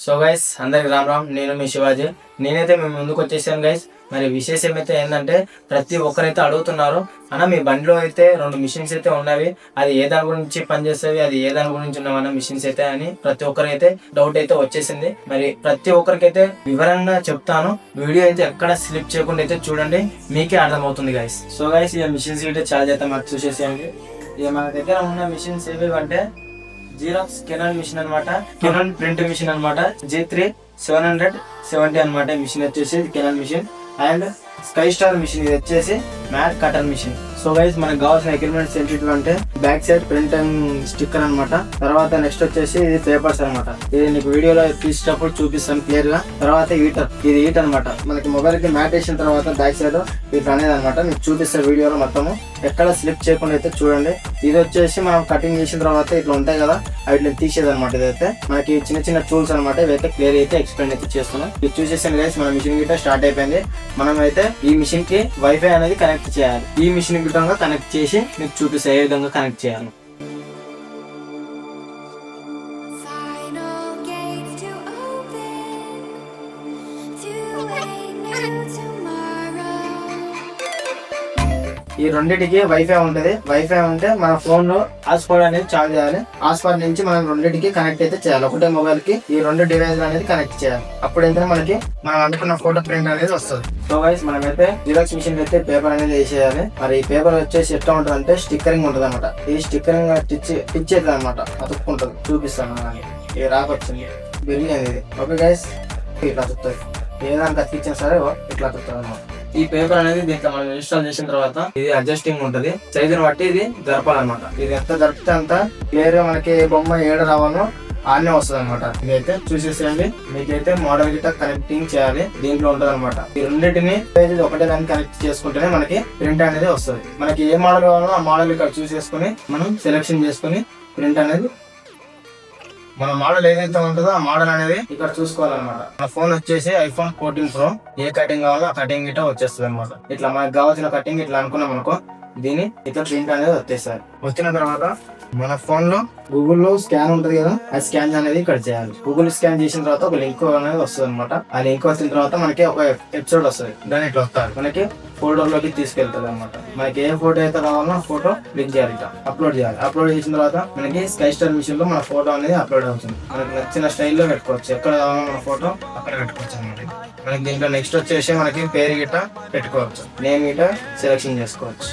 So guys అందరికి రామ్ రామ్. నేను మీ శివాజీ. నేనైతే మేము ముందుకు వచ్చేసాను గైస్. మరి విశేషం అయితే ఏంటంటే ప్రతి ఒక్కరైతే అడుగుతున్నారు అన్న మీ బండిలో అయితే 2 మిషన్స్ అయితే ఉన్నవి, అది ఏ దాని గురించి పనిచేస్తాయి, అది ఏ దాని గురించి ఉన్నవన్న మిషన్స్ అయితే అని ప్రతి ఒక్కరైతే డౌట్ అయితే వచ్చేసింది. మరి ప్రతి ఒక్కరికైతే వివరంగా చెప్తాను. వీడియో అయితే ఎక్కడ స్లిప్ చేయకుండా అయితే చూడండి, మీకే అర్థమవుతుంది గైస్. సో గైస్ ఈ మిషన్స్ అయితే ఛార్జ్ అయితే మాకు చూసేసేయండి. ఇక మన దగ్గర ఉన్న మిషన్స్ ఏవి అంటే జిరాక్స్ కెనాన్ మిషన్ అనమాట, కెనాన్ ప్రింట్ మిషన్ అనమాట, G3 770 అనమాట. మిషన్ వచ్చేసి Canon machine. And Sky Star machine, ఇది వచ్చేసి mat cutter machine. So guys మనకు కావాల్సిన ఎక్విప్మెంట్స్ ఏంటి అంటే back side print and sticker అనమాట. తర్వాత నెక్స్ట్ వచ్చేసి ఇది పేపర్స్ అనమాట. ఇది నీకు వీడియోలో తీసేటప్పుడు చూపిస్తాను క్లియర్ గా. తర్వాత హీటర్, ఇది హీట్ అనమాట. మనకి మొబైల్ కి మ్యాట్ వేసిన తర్వాత బ్యాక్ సైడ్ ఇట్లా అనేది అనమాట. మీకు చూపిస్తాను వీడియోలో మొత్తము, ఎక్కడ స్లిప్ చేయకుండా అయితే చూడండి. ఇది వచ్చేసి మనం కటింగ్ చేసిన తర్వాత ఇట్లా ఉంటాయి కదా, వీటిని తీసేది అనమాట. ఇదైతే మనకి చిన్న చిన్న టూల్స్ అనమాట. ఇవైతే క్లియర్ అయితే ఎక్స్ప్లెయిన్ అయితే చేస్తున్నాం. ఇది చూసేసాను గైస్, మన మిషన్ గిట్ట స్టార్ట్ అయిపోయింది. మనం అయితే ఈ మిషన్ కి వైఫై అనేది కనెక్ట్ చేయాలి. ఈ మిషన్ విధంగా కనెక్ట్ చేసి మీకు చూపిస్తే ఏ విధంగా కనెక్ట్ చేయాలి. ఈ రెండింటికి వైఫై ఉంటది. వైఫై ఉంటే మన ఫోన్ లో హాట్స్పాట్ అనేది చార్జ్ చేయాలి. హాట్స్పాట్ నుంచి మనం రెండింటికి కనెక్ట్ అయితే చేయాలి. ఒకటే మొబైల్ కి ఈ 2 డివైస్ అనేది కనెక్ట్ చేయాలి. అప్పుడు ఏంటంటే మనకి మనం అనుకున్న ఫోటో ప్రింట్ అనేది వస్తుంది. సో గైస్ మనమైతే జిరాక్స్ మిషన్ అయితే పేపర్ అనేది వేసేయాలి. మరి ఈ పేపర్ వచ్చేసి ఎట్లా ఉంటుంది అంటే స్టిక్కరింగ్ ఉంటుంది అనమాట. ఈ స్టిక్కరింగ్ టిచ్ అవుతుంది అనమాట, అతుక్కుంటుంది. చూపిస్తాను ఇది రాకొచ్చింది బిర్యానీ అనేది. ఓకే గైస్, ఇట్లా అతుకుతుంది. ఏదానికి అతికిచ్చినా సరే ఇట్లా అతుకుతుంది అనమాట. ఈ పేపర్ అనేది దీంట్లో మనం ఇన్స్టాల్ చేసిన తర్వాత ఇది అడ్జస్టింగ్ ఉంటది. సైజుని బట్టి ఇది జరపాలన్నమాట. ఇది ఎంత జరిపితే అంత క్లియర్ గా మనకి బొమ్మ ఏడ రావాలో ఆనే వస్తుంది అనమాట. ఇదైతే చూసేసేయండి. మీకైతే మోడల్ గిట్ట కనెక్టింగ్ చేయాలి, దీంట్లో ఉంటది అనమాట. ఈ రెండింటిని ఒకటే దాన్ని కనెక్ట్ చేసుకుంటేనే మనకి ప్రింట్ అనేది వస్తుంది. మనకి ఏ మోడల్ కావాలో ఆ మోడల్ ఇక్కడ చూసేసుకుని మనం సెలెక్షన్ చేసుకుని ప్రింట్ అనేది మన మోడల్ ఏదైతే ఉంటుందో ఆ మోడల్ అనేది ఇక్కడ చూసుకోవాలన్నమాట. మన ఫోన్ వచ్చేసి iPhone 14 Pro. ఏ కటింగ్ కావాలో ఆ కటింగ్ గిట్ట వచ్చేస్తుంది అనమాట. ఇట్లా మనకు కావాల్సిన కటింగ్ ఇట్లా అనుకున్నాం అనుకో, దీని ఇట్లా ప్రింట్ అనేది వచ్చేస్తారు. వచ్చిన తర్వాత మన ఫోన్ లో గూగుల్లో స్కాన్ ఉంటది కదా, ఆ స్కాన్ అనేది ఇక్కడ చేయాలి. గూగుల్ స్కాన్ చేసిన తర్వాత ఒక లింక్ అనేది వస్తుంది అనమాట. ఆ లింక్ వచ్చిన తర్వాత మనకి ఒక ఎపిసోడ్ వస్తుంది. దాన్ని ఇట్లా వస్తారు మనకి ఫోల్డర్ లోకి తీసుకెళ్తుంది అనమాట. మనకి ఏ ఫోటో అయితే కావాలో ఆ ఫోటో క్లిక్ చేయాలి, అప్లోడ్ చేయాలి. అప్లోడ్ చేసిన తర్వాత మనకి స్కై స్టార్ మిషన్ లో మన ఫోటో అనేది అప్లోడ్ అవుతుంది. మనకి నచ్చిన స్టైల్లో పెట్టుకోవచ్చు. ఎక్కడ కావాలో మన ఫోటో అక్కడ పెట్టుకోవచ్చు అనమాట. మనకి దీంట్లో నెక్స్ట్ వచ్చేసి మనకి పేరు గిట్ట పెట్టుకోవచ్చు, నేమ్ గిట్ట సెలెక్షన్ చేసుకోవచ్చు.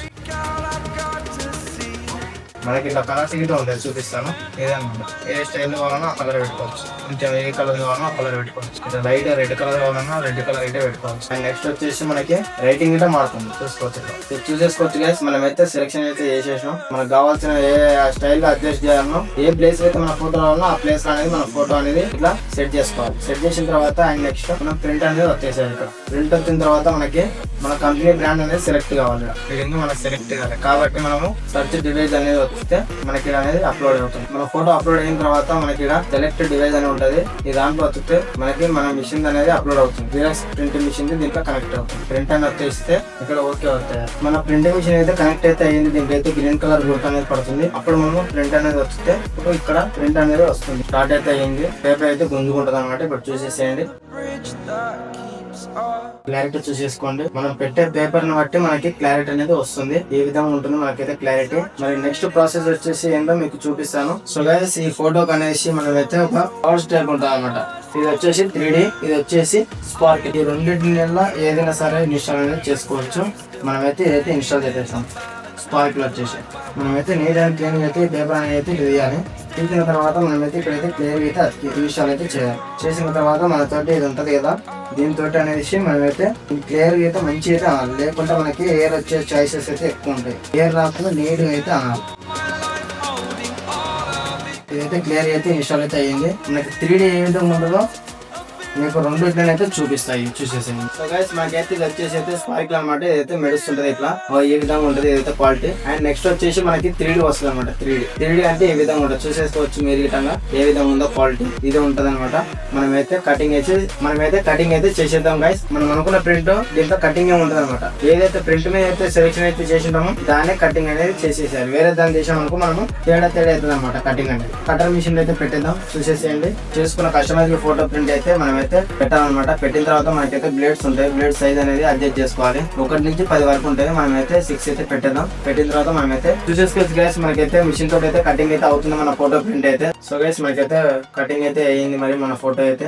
మనకి ఇట్లా కలర్స్ గిట్ట ఉంటుంది, చూపిస్తాను. ఏదన్నమాట ఏ స్టైల్ కావాలన్నా ఆ కలర్ పెట్టుకోవచ్చు. కొంచెం ఏ కలర్ కావాలన్నా ఆ కలర్ పెట్టుకోవచ్చు. ఇట్లా లైట్ రెడ్ కలర్ కావాలన్నా రెడ్ కలర్ అయితే పెట్టుకోవచ్చు. అండ్ నెక్స్ట్ వచ్చేసి మనకి రైటింగ్ గిట్ట మారుతుంది, చూసుకోవచ్చు. ఇట్లా చూసేసుకోవచ్చు గైస్. మనం అయితే సెలెక్షన్ అయితే చేసేసాం. మనకు కావాల్సిన ఏ స్టైల్ లో అడ్జస్ట్ చేయాలనో, ఏ ప్లేస్ అయితే మన ఫోటో కావాలనో ఆ ప్లేస్ అనేది మన ఫోటో అనేది ఇట్లా సెట్ చేసుకోవాలి. సెట్ చేసిన తర్వాత అండ్ నెక్స్ట్ మనం ప్రింట్ అనేది వచ్చేసాయి. ఇక్కడ ప్రింట్ వచ్చిన తర్వాత మనకి మన కంపెనీ బ్రాండ్ అనేది సెలెక్ట్ కావాలి. మనకి సెలెక్ట్ కావాలి కాబట్టి మనము సర్చ్ డివైస్ అనేది వస్తే మనకి అనేది అప్లోడ్ అవుతుంది. మన ఫోటో అప్లోడ్ అయిన తర్వాత మనకి సెలెక్ట్ డివైస్ అని ఉంటది. ఈ దాంట్లో వస్తే మనకి మన మిషన్ అనేది అప్లోడ్ అవుతుంది. జిరాక్స్ ప్రింట్ మిషన్ దీంట్లో కనెక్ట్ అవుతుంది. ప్రింట్ అని వచ్చేస్తే ఇక్కడ ఓకే అవుతాయి. మన ప్రింటింగ్ మిషన్ అయితే కనెక్ట్ అయితే అయ్యింది. దీంట్లో అయితే గ్రీన్ కలర్ గుర్తు అనేది పడుతుంది. అప్పుడు మనం ప్రింట్ అనేది వస్తే ఇక్కడ ప్రింట్ అనేది వస్తుంది. స్టార్ట్ అయితే అయ్యింది. పేపర్ అయితే గుంజుకుంటుంది అనమాట. ఇప్పుడు చూసేసేయండి, క్లారిటీ చూసేసుకోండి. మనం పెట్టే పేపర్ ని బట్టి మనకి క్లారిటీ అనేది వస్తుంది. ఏ విధంగా ఉంటుంది మనకైతే క్లారిటీ. మరి నెక్స్ట్ ప్రాసెస్ వచ్చేసి ఏంటో మీకు చూపిస్తాను. సో గైస్ ఈ ఫోటోకి అనేసి మనం అయితే ఒక పవర్ స్టాక్ ఉంటుంది అనమాట. ఇది వచ్చేసి 3D, ఇది వచ్చేసి స్పార్క్. ఈ రెండింటిలో ఏదైనా సరే ఇన్స్టాల్ అనేది చేసుకోవచ్చు. మనమైతే ఇదైతే ఇన్స్టాల్ చేసేస్తాం. స్పార్క్ లో వచ్చేసి మనమైతే నీట్ అండ్ క్లీన్ అయితే పేపర్ అనేది అయితే తీయాలి. తీసిన తర్వాత మనమైతే ఇక్కడైతే క్లియర్ అయితే ఇన్స్టాల్ అయితే చేయాలి. చేసిన తర్వాత మనతోటి ఇది ఉంటుంది కదా, దీంతో అనేసి మనమైతే క్లియర్ అయితే మంచి అయితే అనాలి. లేకుంటే మనకి ఎయిర్ వచ్చే చాయిసెస్ అయితే ఎక్కువ ఉంటాయి. ఎయిర్ రాకుండా నీట్ అయితే అనాలి. ఇదైతే క్లియర్ అయితే ఇన్స్టాల్ అయితే అయ్యింది. మనకి 3D ఏ విధంగా ఉంటుందో మీకు రెండు ఇట్లనైతే చూపిస్తాయి, చూసేసేయండి. సో గైస్ మాకైతే ఇది వచ్చేసి అయితే స్పార్కిల్ అనమాట. ఇదైతే మెరుస్తుంటది ఇట్లా, ఈ విధంగా ఉంటుంది ఇదైతే క్వాలిటీ. అండ్ నెక్స్ట్ వచ్చేసి మనకి 3D వస్తుంది అనమాట. 3D అంటే ఈ విధంగా ఉంటుంది, చూసేసుకోవచ్చు మీరు గిట్టంగా ఏ విధంగా ఉందో క్వాలిటీ ఇది ఉంటది అనమాట. మనమైతే కటింగ్ అయితే చేసేద్దాం గైస్. మనం అనుకున్న ప్రింట్ దీంతో కటింగ్ ఉంటది అనమాట. ఏదైతే ప్రింట్ మీద అయితే సెలెక్షన్ అయితే చేసింటామో దానే కటింగ్ అనేది చేసేసారు. వేరే దాన్ని చేసాం అనుకో మనము తేడా అవుతుంది అనమాట. కటింగ్ అనేది కటర్ మిషన్ అయితే పెట్టేద్దాం, చూసేసేయండి. చేసుకున్న కస్టమైజ్ ఫోటో ప్రింట్ అయితే మనమైతే పెట్టాలన్నమాట. పెట్టిన తర్వాత మనకైతే బ్లేడ్స్ ఉంటాయి, బ్లేడ్ సైజ్ అనేది అడ్జస్ట్ చేసుకోవాలి. 1 నుంచి 10 వరకు ఉంటుంది. మనమైతే 6 అయితే పెట్టేద్దాం. పెట్టిన తర్వాత మనమైతే చూసేసుకోవచ్చు గైస్. మనకైతే మిషన్ తోటి అయితే కటింగ్ అయితే అవుతుంది మన ఫోటో ప్రింట్ అయితే. సో గైస్ మనకైతే కటింగ్ అయితే అయ్యింది. మరి మన ఫోటో అయితే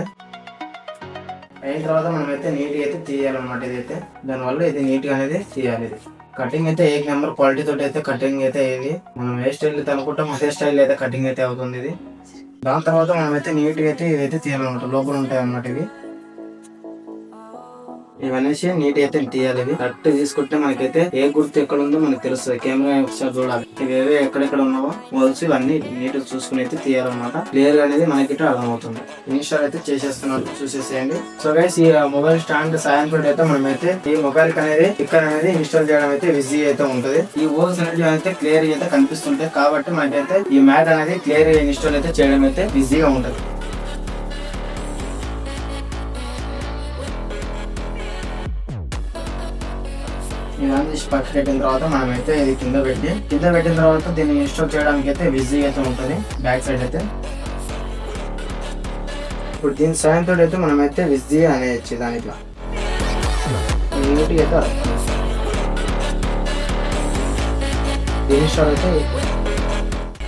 అయిన తర్వాత మనమైతే నీట్ గా అయితే తీయాలన్నమాట. ఇదైతే దానివల్ల ఇది నీట్ గా అనేది తీయాలి. ఇది కటింగ్ అయితే 1 నెంబర్ క్వాలిటీ తోటి అయితే కటింగ్ అయితే అయ్యింది. మనం ఏ స్టైల్ అనుకుంటాం అదే స్టైల్ అయితే కటింగ్ అయితే అవుతుంది ఇది. దాని తర్వాత మనమైతే నీట్ గా అయితే ఇదైతే తీయాలన్నమాట. లోపల ఉంటాయి అన్నమాట ఇవన్నీ నీట్ అయితే తీయాలి. ఇవి కరెక్ట్ తీసుకుంటే మనకైతే ఏ గుర్తు ఎక్కడ ఉందో మనకు తెలుస్తుంది. కెమెరా ఒకసారి చూడాలి, ఇవేవే ఎక్కడెక్కడ ఉన్నావో వల్స్ ఇవన్నీ నీట్ చూసుకుని అయితే తీయాలన్నమాట. క్లియర్ గా అనేది మనకి అర్థమవుతుంది. ఇన్స్టాల్ అయితే చేసేస్తున్నాం, చూసేసేయండి. సో గైస్ ఈ మొబైల్ స్టాండ్ సాయంత్రం అయితే మనమైతే ఈ మొబైల్ అనేది ఇక్కడ అనేది ఇన్స్టాల్ చేయడం అయితే ఈజీ అయితే ఉంటుంది. ఈ హోల్స్ అనేది అయితే క్లియర్ అయితే కనిపిస్తుంటాయి కాబట్టి మనకైతే ఈ మ్యాట్ అనేది క్లియర్ ఇన్స్టాల్ అయితే చేయడం అయితే ఈజీగా ఉంటుంది. ఇవన్నీ పక్కన పెట్టిన తర్వాత మనమైతే ఇది కింద పెట్టిన తర్వాత దీన్ని ఇన్స్టాల్ చేయడానికి అయితే ఈజీ అయితే ఉంటుంది. బ్యాక్ సైడ్ అయితే ఇప్పుడు దీని సాయంతో అయితే మనమైతే ఈజీ అనేయచ్చు. దానిట్లో నీట్గా అయితే ఇన్స్టాల్ అయితే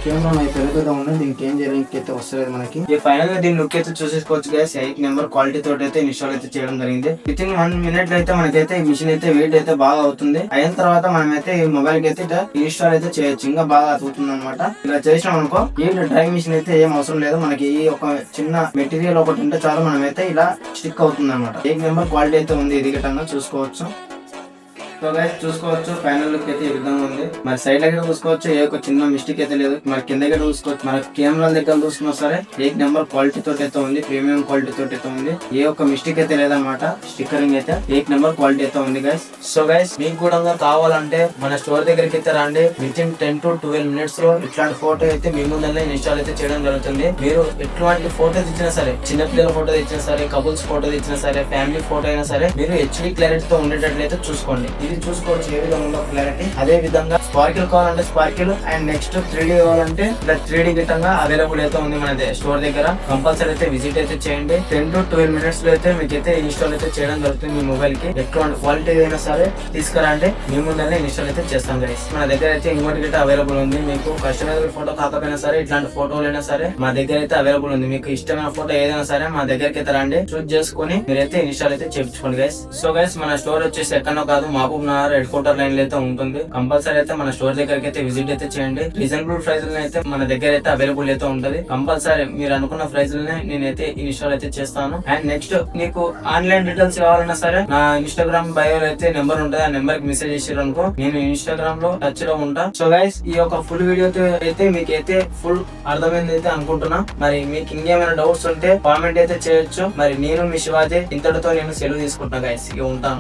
కెమెరా అయితే పెద్దగా ఉండదు. దీనికి ఏం చేయడానికి అయితే వస్తలేదు మనకి. ఫైనల్ గా దీన్ని లుక్ అయితే చూసేసుకోవచ్చు గైస్. 8 నెంబర్ క్వాలిటీ తోటి అయితే ఇన్స్టాల్ అయితే చేయడం జరిగింది. విత్ ఇన్ 1 మినిట్ అయితే మనకైతే ఈ మిషన్ అయితే వెయిట్ అయితే బాగా అవుతుంది. అయిన తర్వాత మనమైతే ఈ మొబైల్ కి అయితే ఇన్స్టాల్ అయితే చేయొచ్చు. ఇంకా బాగా అవుతుంది అనమాట. ఇలా చేసినాం అనుకో ఈ డ్రైవింగ్ మిషన్ అయితే ఏం అవసరం లేదు. మనకి ఈ ఒక చిన్న మెటీరియల్ ఒకటి ఉంటే చాలు, మనమైతే ఇలా స్టిక్ అవుతుంది అనమాట. 8 నెంబర్ క్వాలిటీ అయితే ఉంది. ఇది గిట్టంగా చూసుకోవచ్చు. సో గైస్ చూసుకోవచ్చు ఫైనల్ లుక్ అయితే ఈ విధంగా ఉంది. మరి సైడ్ దగ్గర చూసుకోవచ్చు, ఏ ఒక చిన్న మిస్టేక్ అయితే లేదు. మరి కింద దగ్గర చూసుకోవచ్చు, మన కెమెరా దగ్గర చూసుకున్నా సరే 8 నెంబర్ క్వాలిటీ తోటి అయితే ఉంది, ప్రీమియం క్వాలిటీ తోటి అయితే ఉంది. ఏ ఒక్క మిస్టేక్ అయితే లేదనమాట. స్టిక్కరింగ్ అయితే 8 నెంబర్ క్వాలిటీ అయితే ఉంది గైస్. సో గైస్ మీకు కూడా కావాలంటే మన స్టోర్ దగ్గరికి అయితే రండి. విత్ ఇన్ 10 to 12 minutes లో ఇట్లాంటి ఫోటో అయితే మీ ముందర ఇన్స్టాల్ అయితే చేయడం జరుగుతుంది. మీరు ఎట్లాంటి ఫోటోస్ ఇచ్చినా సరే, చిన్న పిల్లల ఫోటో ఇచ్చినా సరే, కపుల్స్ ఫోటో ఇచ్చినా సరే, ఫ్యామిలీ ఫోటో అయినా సరే మీరు హెచ్డి క్లారిటీతో ఉండేటట్లయితే చూసుకోండి. ఇది చూసుకోవచ్చు ఏ విధంగా ఉందో క్లారిటీ. అదే విధంగా స్పార్కిల్ కావాలంటే స్పార్కిల్, అండ్ నెక్స్ట్ 3D కావాలంటే ఇలా 3D గిట్టంగా అవైలబుల్ అయితే ఉంది మన స్టోర్ దగ్గర. కంపల్సరీ అయితే విజిట్ అయితే చేయండి. 10 to 12 minutes లో అయితే మీకు అయితే ఇన్స్టాల్ అయితే చేయడం జరుగుతుంది. మీ మొబైల్ కి ఎటువంటి క్వాలిటీ అయినా సరే తీసుకురండి, మీ ముందరనే ఇన్స్టాల్ అయితే చేస్తాం గైస్. మన దగ్గర అయితే ఇంకోటి గిట్ట అవైలబుల్ ఉంది. మీకు కస్టమైజ్ ఫోటో కాకపోయినా సరే, ఇట్లాంటి ఫోటోలు అయినా సరే మా దగ్గర అయితే అవైలబుల్ ఉంది. మీకు ఇష్టమైన ఫోటో ఏదైనా సరే మా దగ్గరికి అయితే రండి, చూస్ చేసుకుని మీరైతే ఇన్స్టాల్ అయితే చేయించుకోండి గైస్. సో గైస్ మన స్టోర్ వచ్చేసి ఎక్కడో కాదు, Mahabubnagar headquarter line లో అయితే ఉంటుంది. కంపల్సరీ అయితే మన స్టోర్ దగ్గరికి అయితే విజిట్ అయితే చేయండి. రీజనబుల్ ప్రైస్ అయితే మన దగ్గర అయితే అవైలబుల్ అయితే ఉంటది. కంపల్సరీ మీరు అనుకున్న ప్రైస్ నేనైతే ఇన్స్టాల్ అయితే చేస్తాను. అండ్ నెక్స్ట్ మీకు ఆన్లైన్ డీటెయిల్స్ కావాలన్నా సరే నా ఇన్స్టాగ్రామ్ బయో అయితే నెంబర్ ఉంటుంది. ఆ నెంబర్ కి మెసేజ్ చేసారు అనుకో, నేను ఇన్స్టాగ్రామ్ లో టచ్ లో ఉంటా. సో గైస్ ఈ యొక్క ఫుల్ వీడియో అయితే మీకు అయితే ఫుల్ అర్థమైంది అయితే అనుకుంటున్నా. మరి మీకు ఇంకేమైనా డౌట్స్ ఉంటే కామెంట్ అయితే చేయొచ్చు. మరి నేను మీ శివాజీ ఇంతటితో నేను సెలవు తీసుకుంటున్నా గైస్, ఇక ఉంటాను.